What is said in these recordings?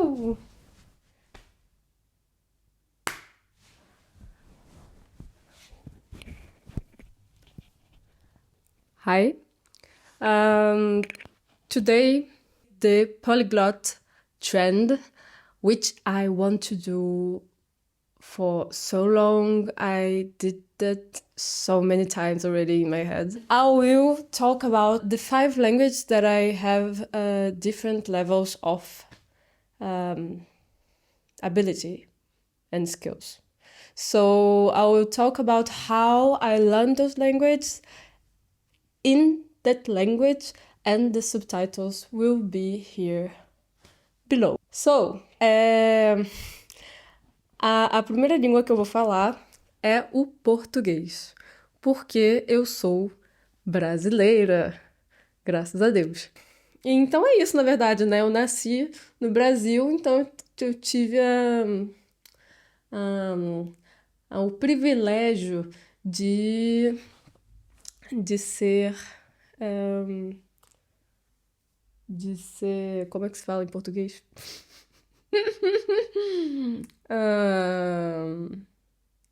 Woo! Hi. Today, the polyglot trend, which I want to do for so long. I did that so many times already in my head. I will talk about the 5 languages that I have different levels of ability and skills. So I will talk about how I learned those languages in that language, and the subtitles will be here below. So, a primeira língua que eu vou falar é o português, porque eu sou brasileira, graças a Deus. Então é isso, na verdade, né? Eu nasci no Brasil, então eu tive o privilégio de ser... Como é que se fala em português?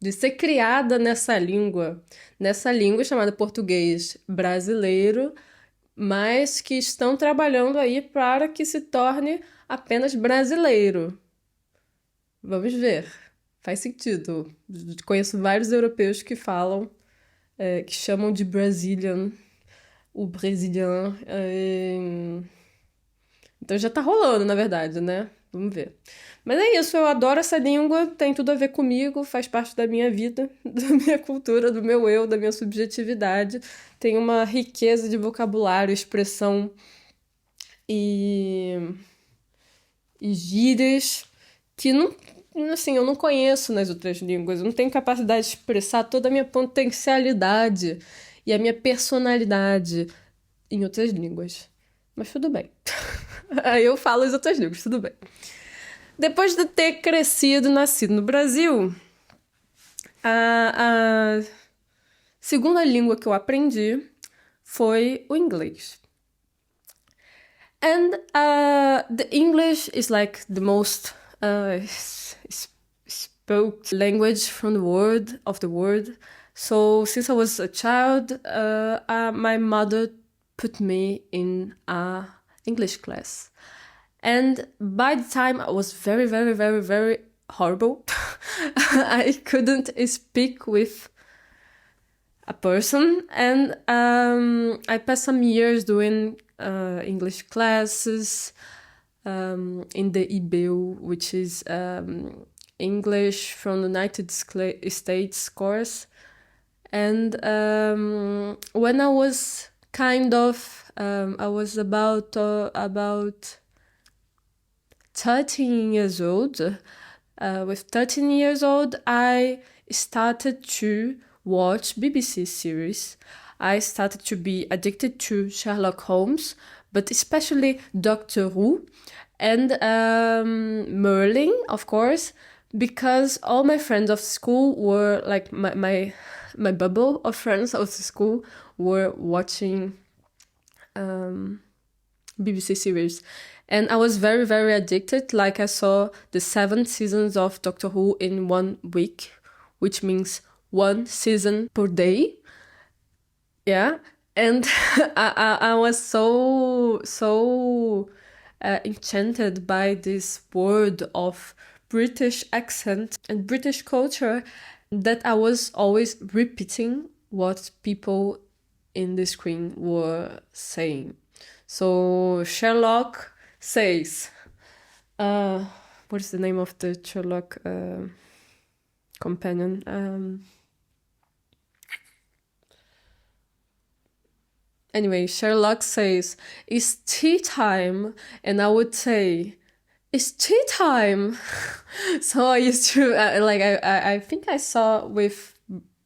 De ser criada nessa língua chamada português brasileiro, mas que estão trabalhando aí para que se torne apenas brasileiro. Vamos ver. Faz sentido. Conheço vários europeus que falam, que chamam de Brazilian, o Brazilian. Então já tá rolando, na verdade, né? Vamos ver. Mas é isso, eu adoro essa língua, tem tudo a ver comigo, faz parte da minha vida, da minha cultura, do meu eu, da minha subjetividade. Tem uma riqueza de vocabulário, expressão e gírias que não, assim, eu não conheço nas outras línguas. Eu não tenho capacidade de expressar toda a minha potencialidade e a minha personalidade em outras línguas. Mas tudo bem. Aí eu falo as outras línguas, tudo bem. Depois de ter crescido e nascido no Brasil, a segunda língua que eu aprendi foi o inglês. And the English is like the most spoke language from the world. So since I was a child, my mother put me in a English class. And by the time I was very, very, very, very horrible, I couldn't speak with a person. And I passed some years doing English classes in the IBEU, which is English from the United States course. And when I was I was about 13 years old. With 13 years old, I started to watch BBC series. I started to be addicted to Sherlock Holmes, but especially Doctor Who and Merlin, of course, because all my friends of school were like my bubble of friends of the school were watching BBC series. And I was very, very addicted. Like I saw the 7 seasons of Doctor Who in 1 week, which means 1 season per day. Yeah. And I was so enchanted by this world of British accent and British culture that I was always repeating what people in the screen were saying. So Sherlock says, what is the name of the Sherlock companion? Anyway, Sherlock says, "It's tea time," and I would say, "It's tea time." So I used to I think I saw with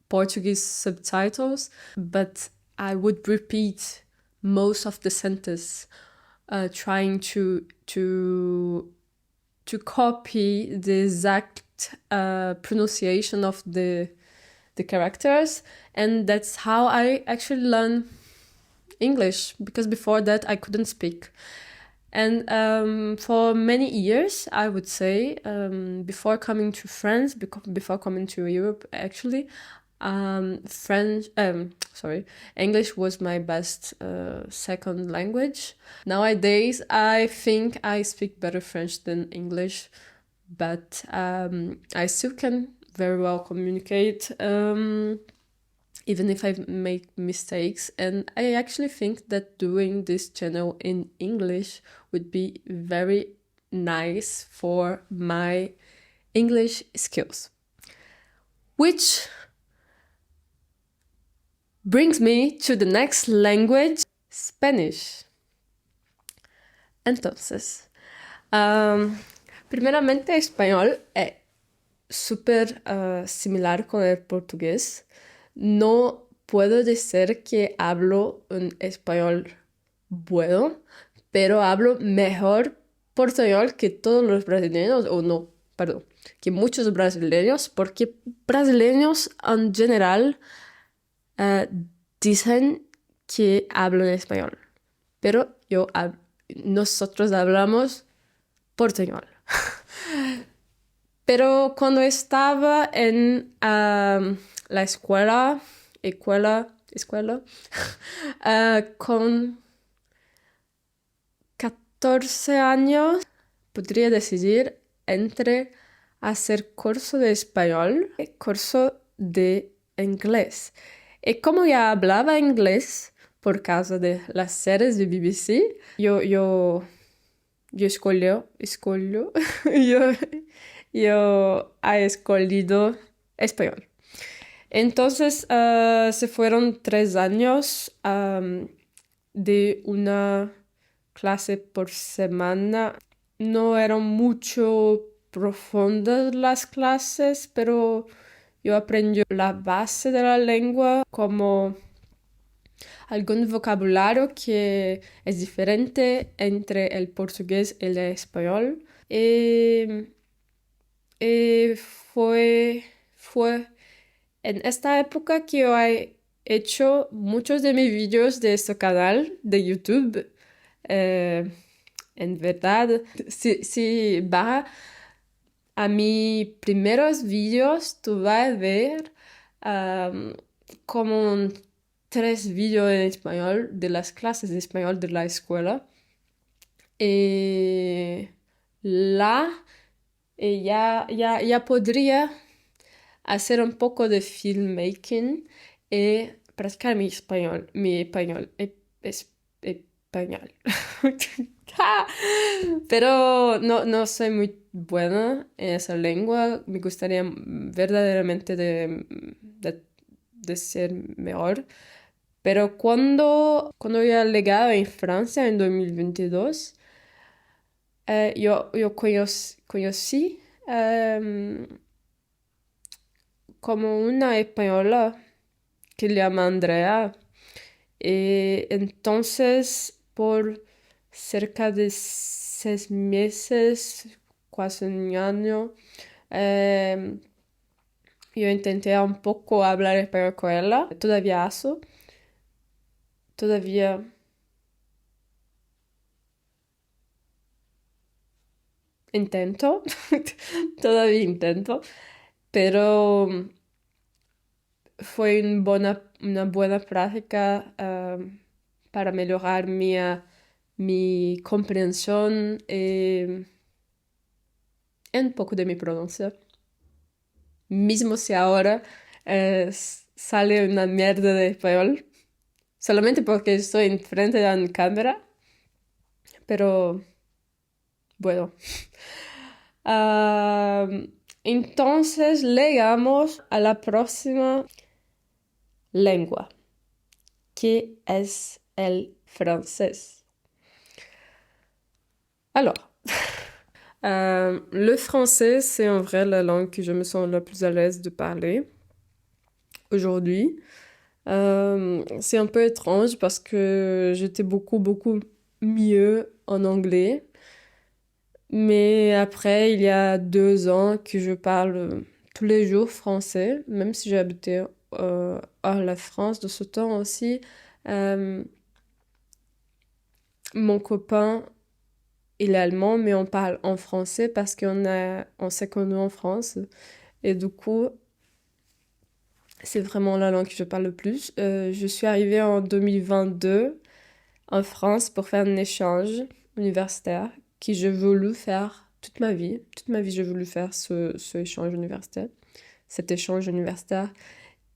Portuguese subtitles, but I would repeat most of the sentence, trying to copy the exact pronunciation of the characters, and that's how I actually learned English, because before that I couldn't speak. And for many years, I would say, before coming to France, before coming to Europe, actually, English was my best second language. Nowadays, I think I speak better French than English, but I still can very well communicate. Even if I make mistakes. And I actually think that doing this channel in English would be very nice for my English skills. Which brings me to the next language, Spanish. Entonces, primeramente, español es súper similar con el portugués. No puedo decir que hablo un español bueno, pero hablo mejor portugués que todos los brasileños, o no, perdón, que muchos brasileños, porque brasileños en general dicen que hablan español, pero nosotros hablamos portugués. Pero cuando estaba en la escuela, con 14 años, podría decidir entre hacer curso de español y curso de inglés. Y como ya hablaba inglés por causa de las series de BBC, yo escolho, yo he escogido español. Entonces, se fueron 3 años de una clase por semana. No eran mucho profundas las clases, pero yo aprendí la base de la lengua, como algún vocabulario que es diferente entre el portugués y el español. Y fue en esta época que yo he hecho muchos de mis vídeos de este canal de YouTube. En verdad, si vas a mis primeros vídeos, tú vas a ver como 3 vídeos en español de las clases de español de la escuela. Y ya podría hacer un poco de filmmaking y practicar mi español. Español. Pero no soy muy buena en esa lengua. Me gustaría verdaderamente de ser mejor. Pero cuando yo he llegado en Francia en 2022, yo conocí como una española que le llama Andrea. Y entonces, por cerca de 6 meses, casi un año, yo intenté un poco hablar español con ella. Todavía intento, todavía intento, pero fue una buena práctica para mejorar mi comprensión y un poco de mi pronuncia. Mismo si ahora sale una mierda de español, solamente porque estoy enfrente de una cámara, pero bueno. Entonces llegamos a la próxima lengua, que es el francés. Alors, le français, c'est en vrai la langue que je me sens la plus à l'aise de parler aujourd'hui. C'est un peu étrange parce que j'étais beaucoup mieux en anglais. Mais après, il y a 2 ans que je parle tous les jours français, même si j'ai habité hors la France de ce temps aussi. Mon copain et l'allemand, mais on parle en français parce on sait qu'on est en France. Et du coup, c'est vraiment la langue que je parle le plus. Je suis arrivée en 2022 en France pour faire un échange universitaire que j'ai voulu faire toute ma vie. Toute ma vie, j'ai voulu faire ce échange universitaire, cet échange universitaire.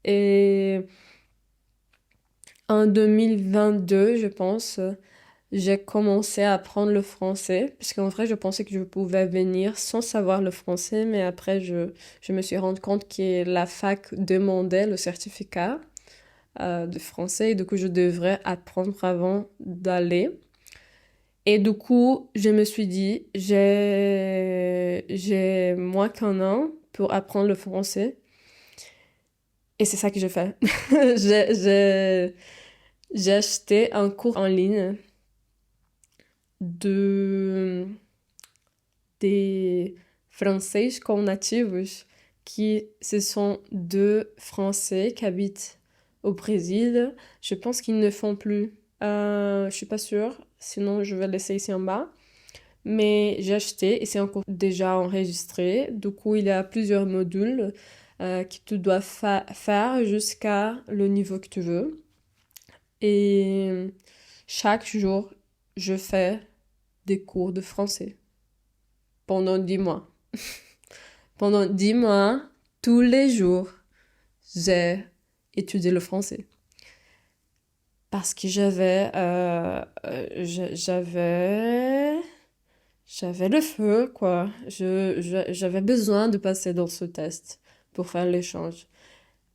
Et en 2022, je pense, j'ai commencé à apprendre le français, parce qu'en vrai, je pensais que je pouvais venir sans savoir le français, mais après, je me suis rendu compte que la fac demandait le certificat de français, et du coup, je devrais apprendre avant d'aller. Et du coup, je me suis dit, j'ai moins qu'un an pour apprendre le français. Et c'est ça que j'ai fait. J'ai, j'ai, j'ai acheté un cours en ligne de, des Français com nativos, qui ce sont deux Français qui habitent au Brésil. Je pense qu'ils ne font plus. Je suis pas sûre, sinon je vais laisser ici en bas. Mais j'ai acheté et c'est un cours déjà enregistré. Du coup, il y a plusieurs modules que tu dois faire jusqu'à le niveau que tu veux. Et chaque jour, je fais des cours de français pendant 10 mois. Pendant 10 mois, tous les jours, j'ai étudié le français. Parce que j'avais le feu, quoi. J'avais besoin de passer dans ce test pour faire l'échange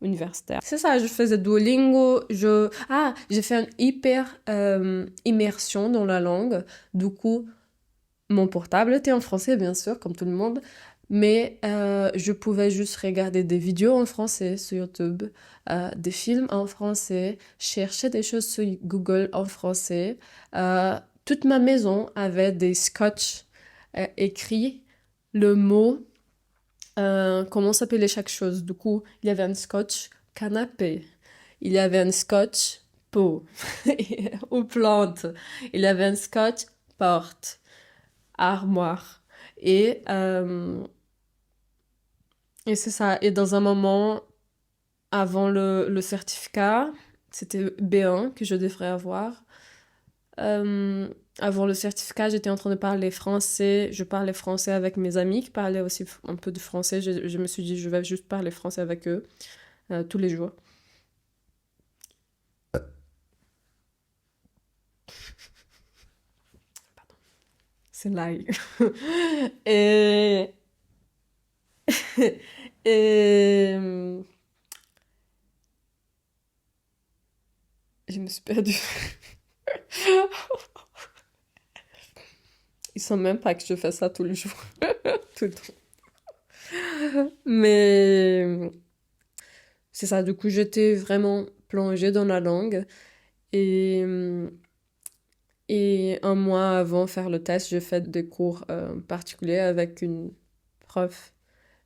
universitaire. C'est ça, je faisais Duolingo, j'ai fait une hyper immersion dans la langue. Du coup, mon portable était en français, bien sûr, comme tout le monde, mais je pouvais juste regarder des vidéos en français sur YouTube, des films en français, chercher des choses sur Google en français. Toute ma maison avait des scotch écrits, le mot, comment s'appelait chaque chose. Du coup, il y avait un scotch canapé, il y avait un scotch pot ou plante, il y avait un scotch porte, armoire. Et, euh, et c'est ça. Et dans un moment, avant le certificat, c'était B1 que je devrais avoir. Avant le certificat, j'étais en train de parler français. Je parlais français avec mes amis qui parlaient aussi un peu de français. Je me suis dit, je vais juste parler français avec eux tous les jours. C'est l'ail. Et, et je me suis perdue. Ils savent même pas que je fais ça tous les jours. Tout le temps. Mais c'est ça, du coup, j'étais vraiment plongée dans la langue. Et, et un mois avant de faire le test, j'ai fait des cours particuliers avec une prof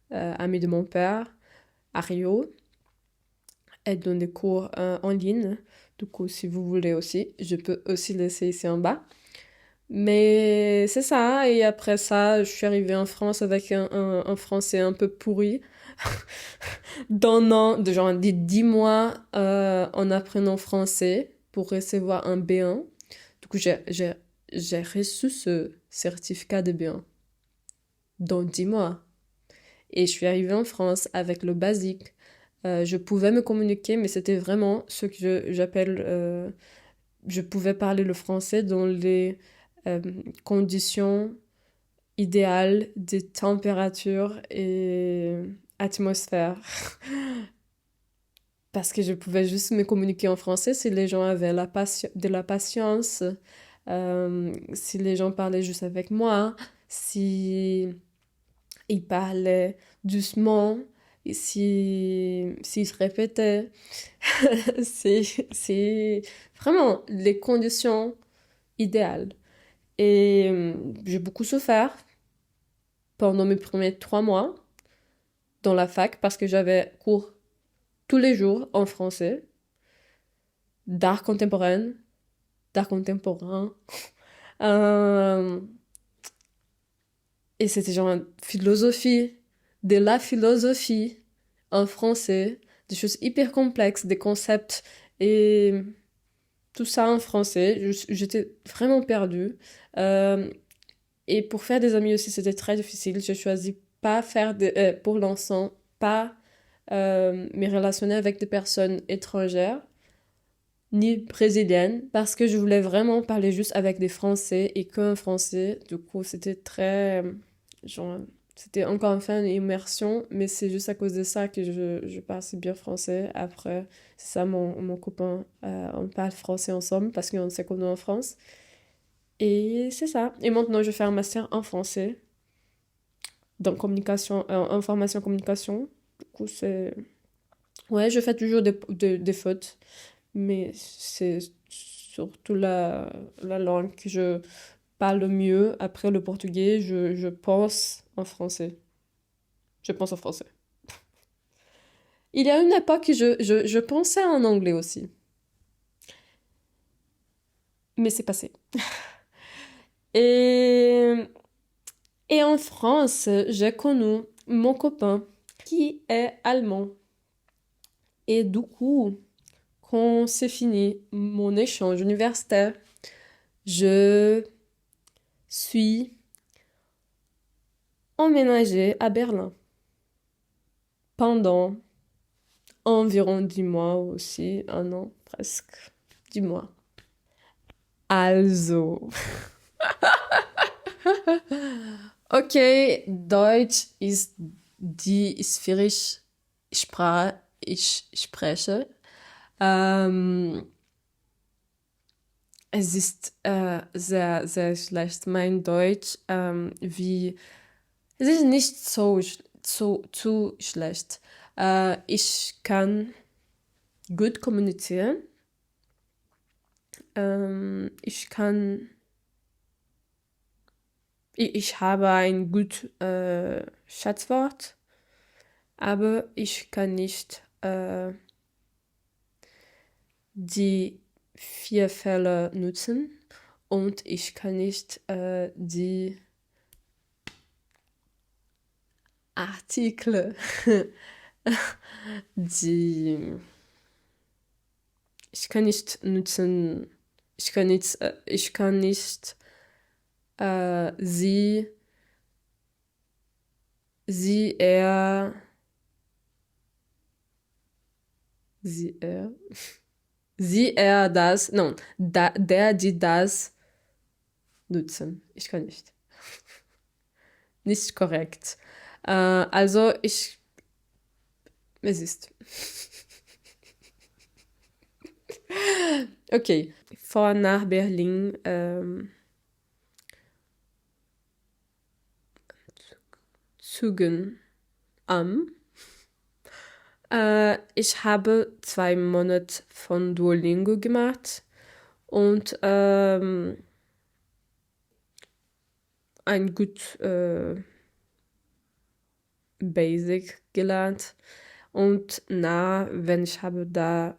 amie de mon père à Rio. Elle donne des cours en ligne. Du coup, si vous voulez aussi, je peux aussi laisser ici en bas. Mais c'est ça, et après ça, je suis arrivée en France avec un français un peu pourri. D'un an, de genre des 10 mois en apprenant français pour recevoir un B1. Du coup, j'ai reçu ce certificat de B1 dans 10 mois. Et je suis arrivée en France avec le basique. Je pouvais me communiquer, mais c'était vraiment ce que j'appelle... je pouvais parler le français dans les conditions idéales de température et atmosphère. Parce que je pouvais juste me communiquer en français si les gens avaient de la patience, si les gens parlaient juste avec moi, si ils parlaient doucement, et s'ils se répétaient. C'est vraiment les conditions idéales. Et j'ai beaucoup souffert pendant mes premiers 3 mois dans la fac parce que j'avais cours tous les jours en français, d'art contemporain, d'art contemporain, euh, Et c'était genre philosophie, de la philosophie en français, des choses hyper complexes, des concepts et tout ça en français. J'étais vraiment perdue. Euh, et pour faire des amis aussi, c'était très difficile. J'ai choisi pas faire pour l'instant, pas me relationner avec des personnes étrangères ni brésiliennes parce que je voulais vraiment parler juste avec des Français et qu'un Français. Du coup, c'était très genre c'était encore une fois une immersion, mais c'est juste à cause de ça que je parle si bien français. Après, c'est ça, mon copain, on parle français ensemble parce qu'on s'est connus en France. Et c'est ça. Et maintenant, je fais un master en français, dans communication, information communication. Du coup, c'est... Ouais, je fais toujours des fautes, mais c'est surtout la langue que je parle le mieux. Après le portugais, je pense en français. Je pense en français. Il y a une époque que je pensais en anglais aussi, mais c'est passé. Et, et en France, j'ai connu mon copain qui est allemand. Et du coup, quand c'est fini mon échange universitaire, je suis emménagée à Berlin pendant environ 10 mois aussi, un an presque, 10 mois. Also, okay, Deutsch ist die sphärische Sprache, ich spreche. Ähm, Es ist sehr, sehr schlecht. Mein Deutsch, es ist nicht zu schlecht. Ich kann gut kommunizieren. Ich kann, ich habe ein gut Schatzwort, aber ich kann nicht die vier Fälle nutzen und ich kann nicht die Artikel, die ich kann nicht nutzen, ich kann nicht sie, sie, sie, er, sie, er, das, nein, der, die, das nutzen. Ich kann nicht. Nicht korrekt. Also es ist. Okay, vor nach Berlin Zügen am. Ich habe 2 Monate von Duolingo gemacht und ein gut Basic gelernt. Und wenn ich habe da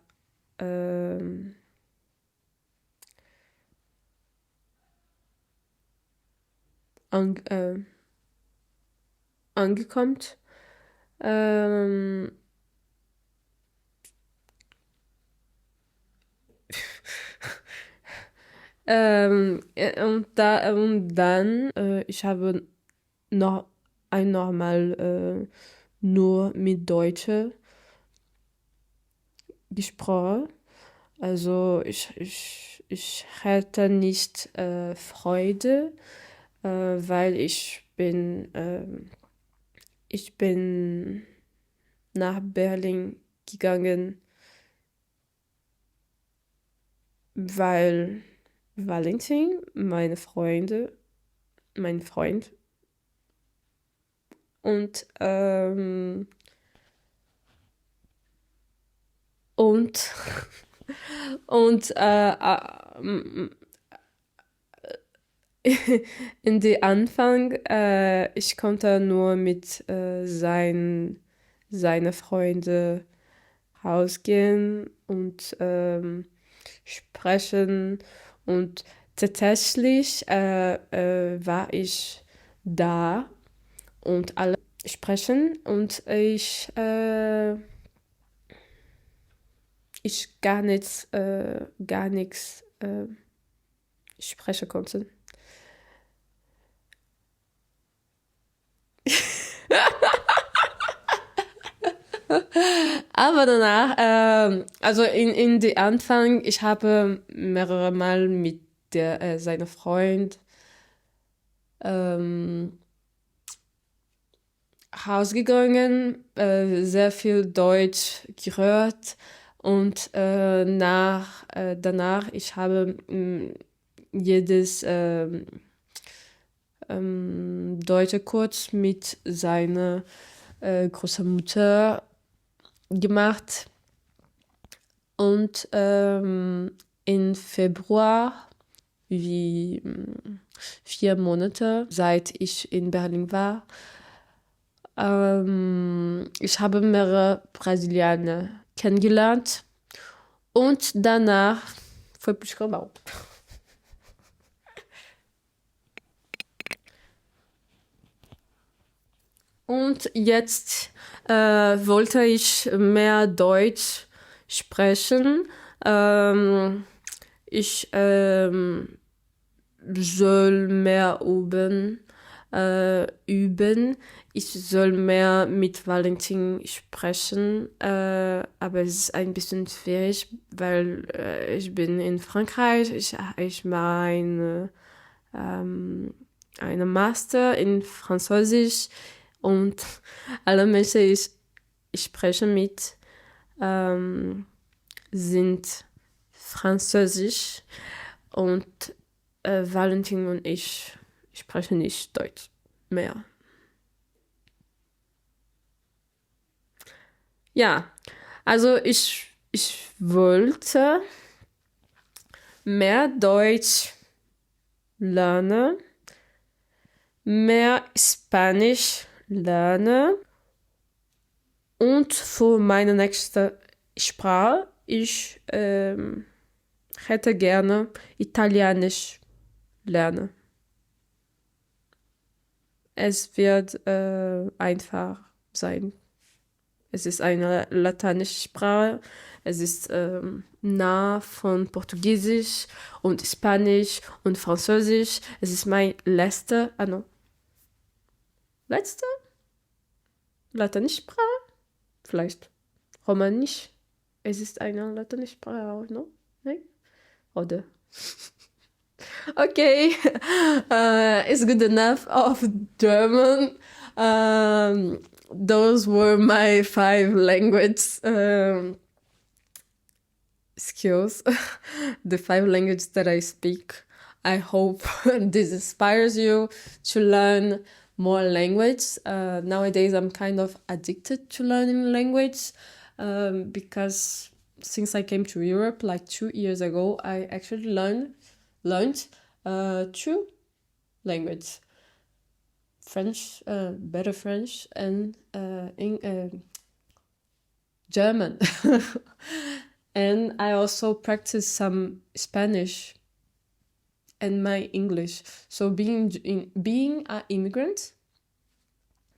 angekommen. Und dann, ich habe noch einmal nur mit Deutsche gesprochen. Also ich hätte nicht Freude, weil ich bin nach Berlin gegangen, weil Valentin, mein Freund und und und in den Anfang, ich konnte nur mit seine Freunde rausgehen und sprechen. Und tatsächlich war ich da und alle sprechen und ich gar nichts sprechen konnte. Aber danach, also in die Anfang, ich habe mehrere Mal mit seiner Freund rausgegangen, sehr viel Deutsch gehört und danach, ich habe jedes deutsche Kurs mit seiner Großmutter gemacht und im Februar, wie 4 Monate, seit ich in Berlin war, ich habe mehrere Brasilianer kennengelernt und danach foi pro escambau. Und jetzt wollte ich mehr Deutsch sprechen. Ich soll mehr üben. Ich soll mehr mit Valentin sprechen, aber es ist ein bisschen schwierig, weil ich bin in Frankreich. Ich mache eine Master in Französisch und alle Menschen, ich spreche mit, sind Französisch und Valentin und ich sprechen nicht Deutsch mehr. Ja, also ich wollte mehr Deutsch lernen, mehr Spanisch lernen und für meine nächste Sprache, ich hätte gerne Italienisch lernen. Es wird einfach sein. Es ist eine lateinische Sprache. Es ist nah von Portugiesisch und Spanisch und Französisch. Es ist mein letzte lateinische Sprache? Vielleicht Romanisch. Es ist eine lateinische Sprache auch, no? Nein? Oder? Okay, it's good enough of German. Those were my 5 language skills, the 5 languages that I speak. I hope this inspires you to learn more language. Nowadays, I'm kind of addicted to learning language because since I came to Europe like 2 years ago, I actually learned 2 languages. French, better French, and German. And I also practice some Spanish and my English. So being an immigrant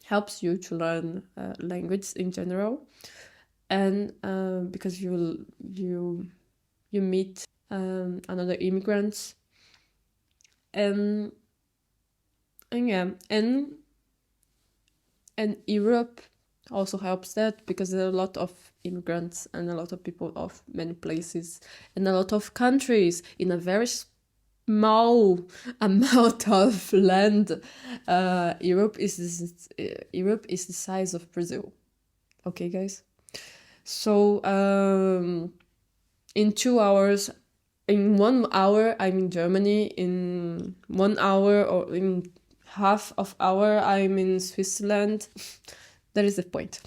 helps you to learn language in general, and because you meet another immigrants, and yeah, and Europe also helps that because there are a lot of immigrants and a lot of people of many places and a lot of countries in a very small amount of land. Europe is the size of Brazil. Okay, guys. So in 2 hours, in 1 hour, I'm in Germany. In 1 hour or in half of hour, I'm in Switzerland. That is the point.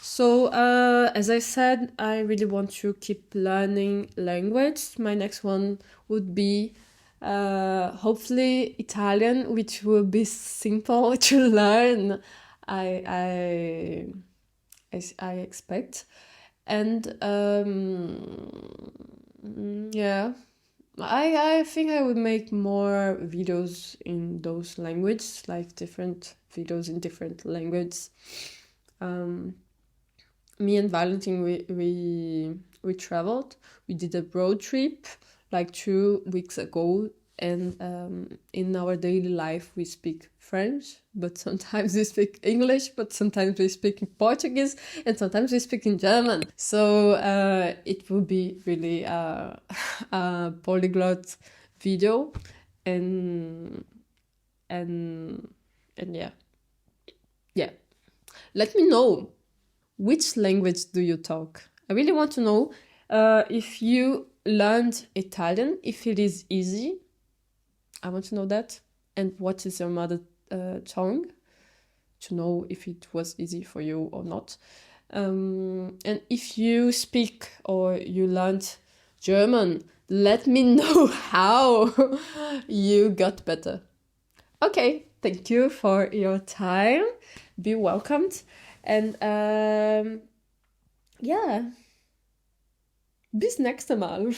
So as I said, I really want to keep learning language. My next one would be hopefully Italian, which will be simple to learn. I expect, and yeah, I think I would make more videos in those languages, like different videos in different languages. Me and Valentin, we traveled. We did a road trip like 2 weeks ago, and in our daily life we speak French, but sometimes we speak English, but sometimes we speak in Portuguese, and sometimes we speak in German. So it will be really a polyglot video, and yeah. Let me know, which language do you talk? I really want to know if you learned Italian, if it is easy. I want to know that. And what is your mother tongue? To know if it was easy for you or not. And if you speak or you learned German, let me know how you got better. Okay, thank you for your time. Be welcomed. And ja, bis nächste Mal.